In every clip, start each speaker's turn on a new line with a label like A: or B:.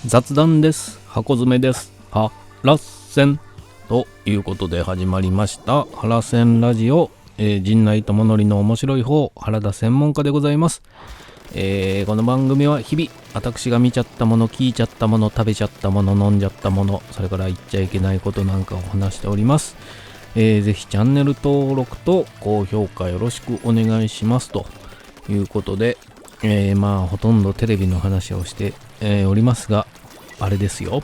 A: 雑談です。箱詰めです。ハラセンということで始まりましたハラセンラジオ、陣内智則の面白い方原田専門家でございます。この番組は日々私が見ちゃったもの、聞いちゃったもの、食べちゃったもの、飲んじゃったもの、それから言っちゃいけないことなんかを話しております。ぜひチャンネル登録と高評価よろしくお願いしますということで、ほとんどテレビの話をして、おりますが、あれですよ。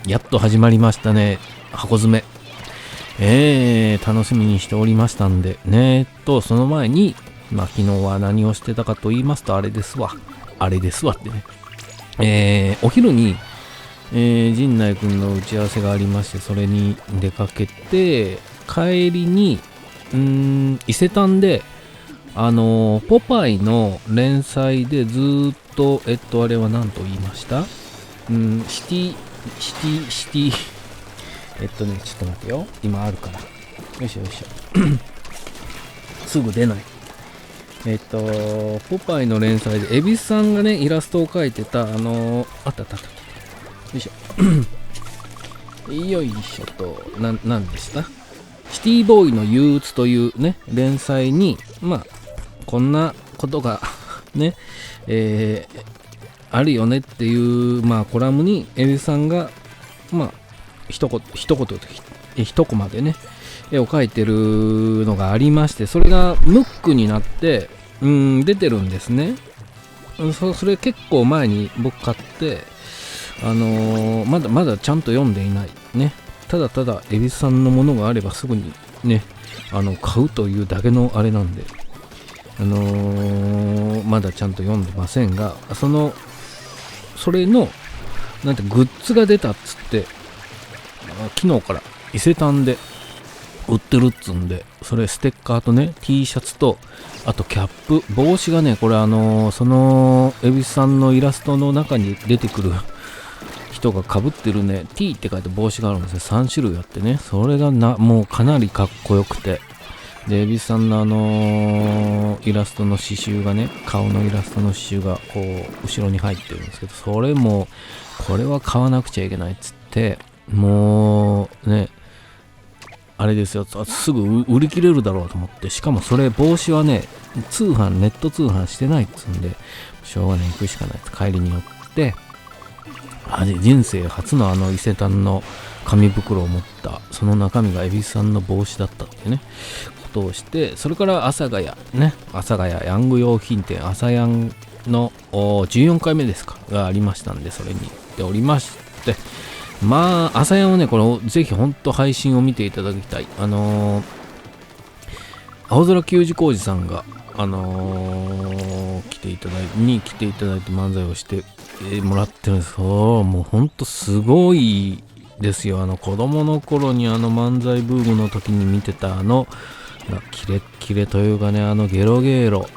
A: やっと始まりましたね。箱詰め。楽しみにしておりましたんでね。その前に、昨日は何をしてたかと言いますと、あれですわってね。お昼に、陣内くんの打ち合わせがありまして、それに出かけて、帰りに、伊勢丹で、ポパイの連載でずーっと、あれは何と言いました？シティ、ちょっと待ってよ。今あるから。よいしょ。すぐ出ない。ポパイの連載で、恵比寿さんがね、イラストを描いてた、あった。よいしょ。よいしょと、なんでした？シティボーイの憂鬱というね、連載に、こんなことが、ね、あるよねっていう、コラムに、恵比寿さんが、一コマでね、絵を描いてるのがありまして、それがムックになって、出てるんですね。それ結構前に僕買って、まだちゃんと読んでいないね。ただ恵比寿さんのものがあればすぐにね、買うというだけのあれなんで、まだちゃんと読んでませんが、それのグッズが出たっつって、昨日から伊勢丹で売ってるっつんで、それステッカーとね T シャツと、あとキャップ、帽子がね、これその恵比寿さんのイラストの中に出てくる人が被ってるね T って書いて帽子があるんですよ。3種類あってね、それがもうかなりかっこよくて、で恵比寿さんのイラストの刺繍がね、顔のイラストの刺繍がこう後ろに入ってるんですけど、それもこれは買わなくちゃいけないっつって、もうね、あれですよ、すぐ売り切れるだろうと思って、しかもそれ帽子はね、ネット通販してないっつんで、しょうがない、行くしかないって帰りに寄って、人生初の伊勢丹の紙袋を持った、その中身が恵比寿さんの帽子だったってね、ことをして、それから阿佐ヶ谷ヤング用品店朝ヤンの14回目ですかがありましたんで、それに行っておりまして、朝ヤンをね、これぜひ本当配信を見ていただきたい。青空球児工事さんが来ていただいて漫才をしてもらってるんです。もうほんとすごいですよ。子供の頃に漫才ブームの時に見てたキレッキレというかね、ゲロゲロ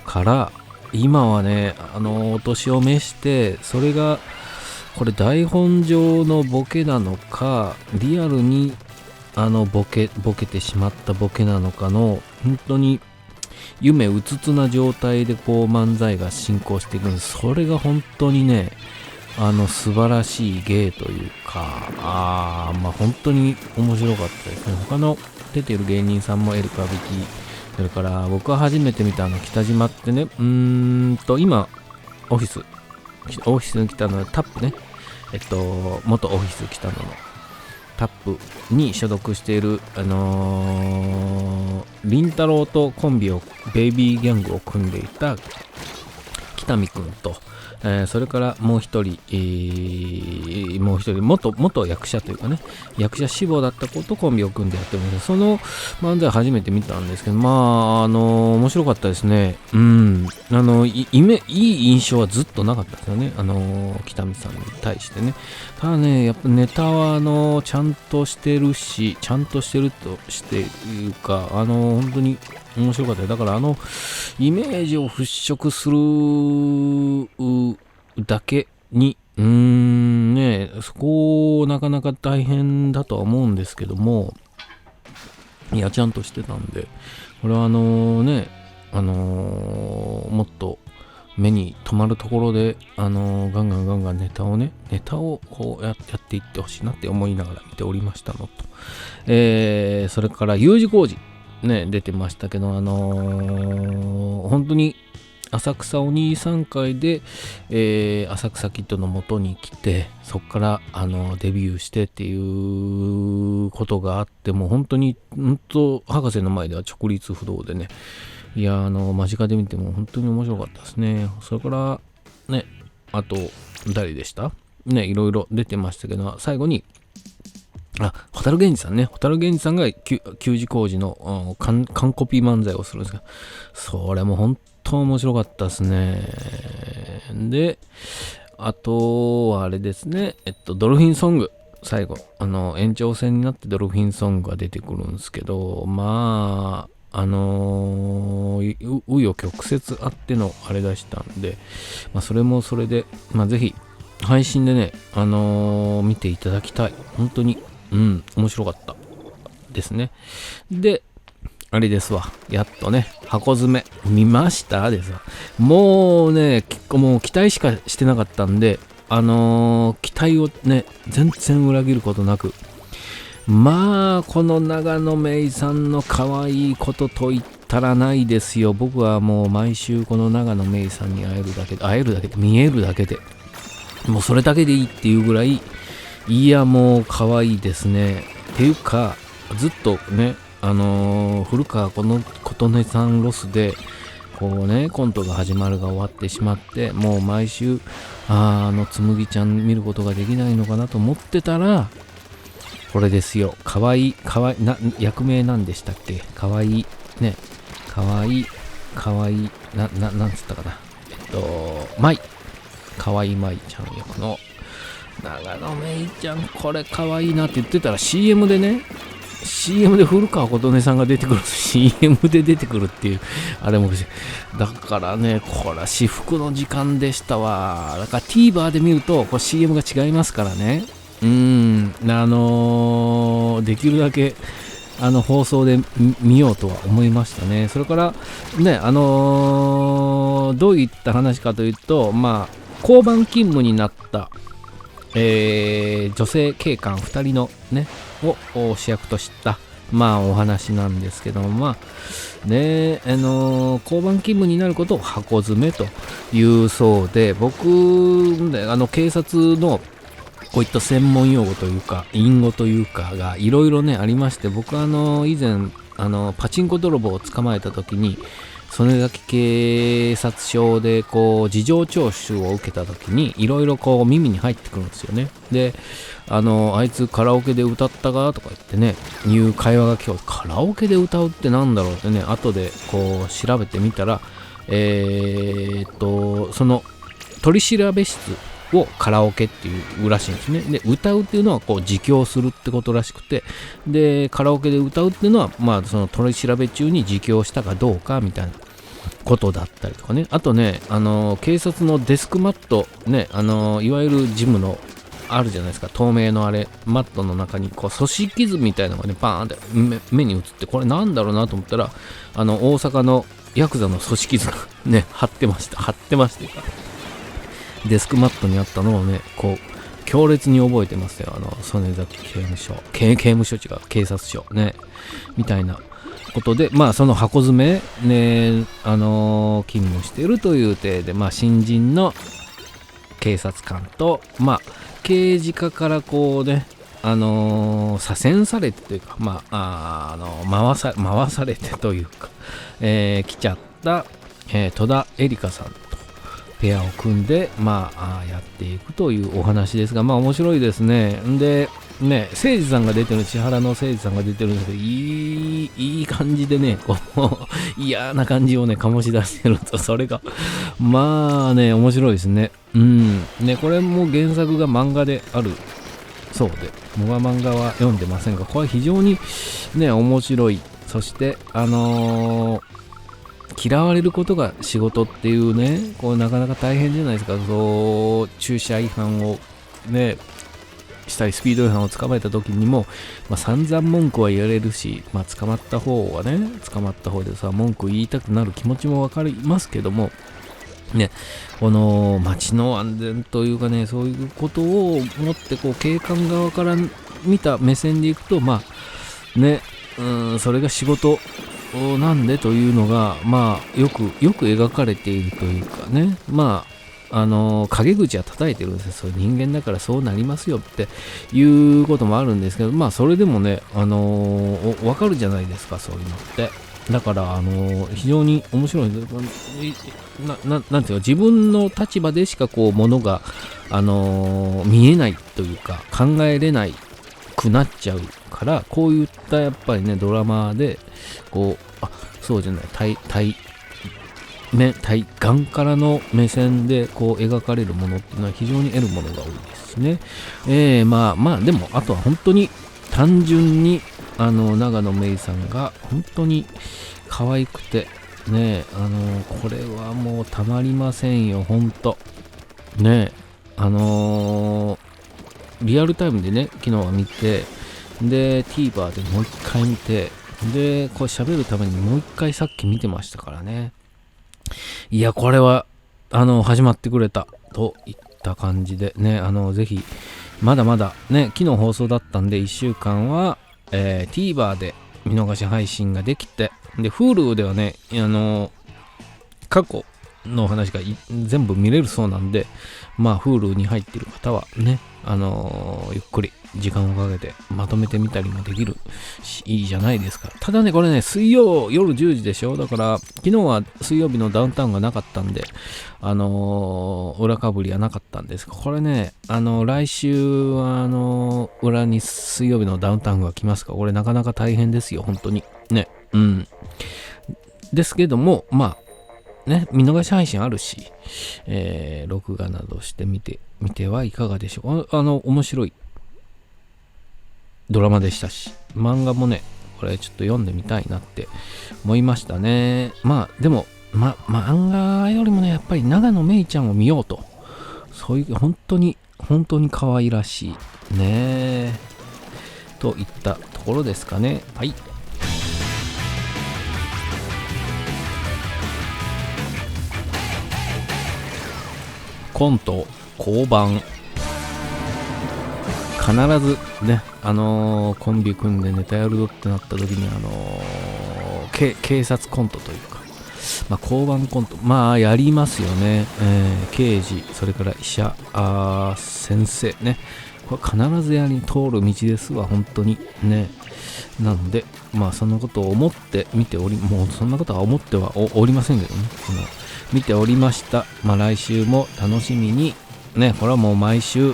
A: から今はね、お年を召して、それがこれ台本上のボケなのか、リアルにボケてしまったボケなのかの、本当に夢うつつな状態でこう漫才が進行していくんです。それが本当にね、素晴らしい芸というか、本当に面白かったですね。他の出てる芸人さんもエル歌舞伎、それから僕は初めて見た北島ってね、今オフィスに来たのはタップね、元オフィス来たのタップに所属しているりんたろーとコンビをベイビーギャングを組んでいた北見くんと、それからもう一人元役者というかね、役者志望だった子とコンビを組んでやってるんで、その漫才初めて見たんですけど、面白かったですね。いい印象はずっとなかったですよね、北見さんに対してね。ただね、やっぱネタはちゃんとしてるとしていうか、本当に面白かったよ。だからイメージを払拭するだけに、そこなかなか大変だとは思うんですけども、いやちゃんとしてたんで、これはもっと目に留まるところで、ガンガンネタをこうやっていってほしいなって思いながら見ておりましたのと、それから U 字工事ね、出てましたけど、本当に浅草お兄さん会で、浅草キッドの元に来て、そこからデビューしてっていうことがあって、もう本当博士の前では直立不動でね、いや間近で見ても本当に面白かったですね。それからね、あと誰でしたね、いろいろ出てましたけど、最後に蛍源氏さんが Q 字工事の完コピー漫才をするんですが、それも本当面白かったですね。で、あとはあれですね、ドルフィンソング、最後延長戦になってドルフィンソングが出てくるんですけど、まあ紆余曲折あってのあれ出したんで、それもそれで、ぜひ配信でね、見ていただきたい。本当に面白かったですね。で、あれですわ、やっとね、箱詰め見ましたですわ。もうね、もう期待しかしてなかったんで、期待をね、全然裏切ることなく、この長野めいさんの可愛いことと言ったらないですよ。僕はもう毎週この長野めいさんに会えるだけで、見えるだけで、もうそれだけでいいっていうぐらい、いやもう可愛いですね。っていうか、ずっとね、古川琴音さんロスで、こうね、コントが始まるが終わってしまって、もう毎週、つむぎちゃん見ることができないのかなと思ってたら、これですよ。かわいい、役名なんでしたっけ？かわいい、ね、かわいい、なんつったかな。かわいいまいちゃん役の、長野めいちゃん、これかわいいなって言ってたら CM で古川琴音さんが出てくる、CM で出てくるっていう、あれも、だからね、これは至福の時間でしたわ。だから TVer で見ると、CM が違いますからね。できるだけ、放送で見ようとは思いましたね。それから、ね、どういった話かというと、交番勤務になった、女性警官2人のね、を主役としたお話なんですけども、交番勤務になることを箱詰めというそうで、僕警察のこういった専門用語というか隠語というかがいろいろねありまして、僕以前パチンコ泥棒を捕まえた時に曽根崎警察署で事情聴取を受けた時にいろいろ耳に入ってくるんですよね。で、あいつカラオケで歌ったかとか言ってね、いう会話が今日、カラオケで歌うってなんだろうってね、後で調べてみたら、その取り調べ室をカラオケっていうらしいんですね。で、歌うっていうのは自供するってことらしくて、で、カラオケで歌うっていうのはその取り調べ中に自供したかどうかみたいなことだったりとかね。あとね、警察のデスクマットね、いわゆるジムのあるじゃないですか、透明のあれマットの中に組織図みたいなのがねバーンって目に映って、これなんだろうなと思ったら、大阪のヤクザの組織図がね貼ってました。デスクマットにあったのをね、強烈に覚えてますよ。曽根崎刑務所、刑務所違う、警察署ね、みたいなことで、その箱詰めね、勤務しているという体で、新人の警察官と、刑事課から左遷されてというか、回されてというか、来ちゃった、戸田恵梨香さんとペアを組んで、やっていくというお話ですが、面白いですね。で、ね、千原の誠司さんが出てるんですけど、いい感じでね、嫌な感じをね、醸し出してると、それが、面白いですね。ね、これも原作が漫画であるそうで、僕は漫画は読んでませんが、これ非常にね、面白い。そして、嫌われることが仕事っていうね、なかなか大変じゃないですか。駐車違反をね、したり、スピード違反を捕まえた時にも、散々文句は言われるし、捕まった方はね、捕まった方でさ、文句言いたくなる気持ちもわかりますけども、ね、この街の安全というかね、そういうことをもってこう警官側から見た目線でいくと、それが仕事なんでというのが、よく描かれているというかね、陰口は叩いてるんですよ。そういう人間だからそうなりますよっていうこともあるんですけど、それでもね、わかるじゃないですか、そういうのって。だから、非常に面白い。なんていうか、自分の立場でしかこう、ものが、見えないというか、考えれないくなっちゃうから、こういったやっぱりね、ドラマで、こう、そうじゃない、対岸からの目線でこう描かれるものっていうのは非常に得るものが多いですしね。でも、あとは本当に単純に、長野めいさんが本当に可愛くて、ね、これはもうたまりませんよ、本当。ね、リアルタイムでね、昨日は見て、で、TVer でもう一回見て、で、これ喋るためにもう一回さっき見てましたからね。いや、これは、始まってくれた、といった感じでね、ぜひ、まだまだね、昨日放送だったんで、1週間は、TVer で見逃し配信ができて、で、Hulu ではね、過去の話が全部見れるそうなんで、Hulu に入っている方はね、ゆっくり時間をかけてまとめてみたりもできるし、いいじゃないですか。ただね、これね、水曜夜10時でしょ。だから、昨日は水曜日のダウンタウンがなかったんで、裏かぶりはなかったんですが、これね、来週は、裏に水曜日のダウンタウンが来ますから、これなかなか大変ですよ、本当に。ね、ですけども、ね、見逃し配信あるし、録画などしてみてはいかがでしょうか。面白いドラマでしたし、漫画もね、これちょっと読んでみたいなって思いましたね。でも、漫画よりもね、やっぱり長野めいちゃんを見ようと。そういう、本当に可愛らしい。ねといったところですかね。はい。コント交番、必ずね、コンビ組んでネタやるぞってなった時に警察コントというか、交番コントやりますよね。刑事、それから医者、先生ね、これ必ずやり通る道ですわ、本当にね。なのでそんなことを思って見てもうそんなことは思ってはおりませんけどね、見ておりました。来週も楽しみにね。これはもう毎週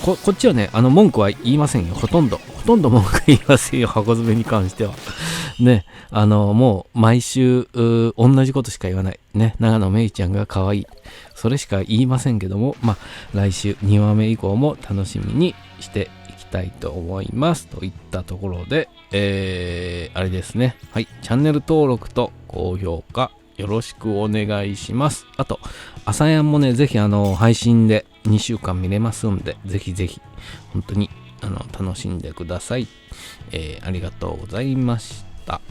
A: こっちはね、文句は言いませんよ。ほとんど文句言いませんよ、箱詰めに関してはね。もう毎週同じことしか言わないね。長野めいちゃんが可愛い、それしか言いませんけども、来週2話目以降も楽しみにしていきたいと思いますといったところで、あれですね、はい、チャンネル登録と高評価よろしくお願いします。あと朝やんもね、ぜひ配信で2週間見れますんで、ぜひぜひ本当に楽しんでください。ありがとうございました。